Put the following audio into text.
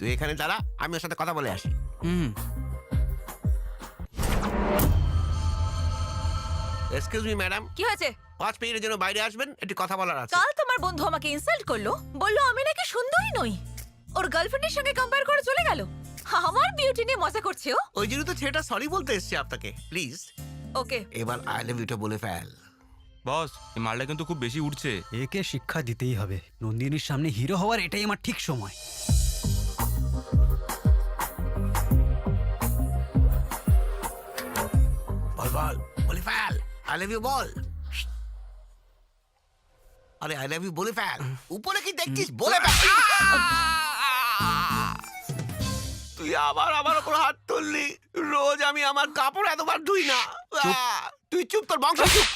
তুই এখানে দাঁড়া, আমি ওর সাথে কথা বলে আসি। এক্সকিউজ মি ম্যাডাম, কি হয়েছে? 5 মিনিটের জন্য বাইরে আসবেন, একটু কথা বলার আছে। কাল তোমার বন্ধু আমাকে ইনসাল্ট করলো, বললো আমি নাকি সুন্দরী নই, ওর গার্লফ্রেন্ডের সঙ্গে কম্পেয়ার করে চলে গেল। আমার বিউটি নিয়ে মজা করছে ও। ওই জন্য তো ছেলেটা সরি বলতে এসছে আপনাকে। প্লিজ ওকে, এবার আই লাভ ইউটা বলে ফেল। বস, এই মালটা কিন্তু খুব বেশি উঠছে। একে শিক্ষা দিতেই হবে। নন্দিনীর সামনে হিরো হওয়ার এটাই আমার ঠিক সময়। বল বল, বলে ফেল। আই লাভ ইউ বল। আরে আই লাভ ইউ বলে ফেল। উপরে কি দেখছিস? বলে ফেল। তুই আবার আমার উপর হাত তুললি। রোজ আমি আমার কাপড় এতবার ধুই না। তুই চুপ, তোর বংশ চুপ।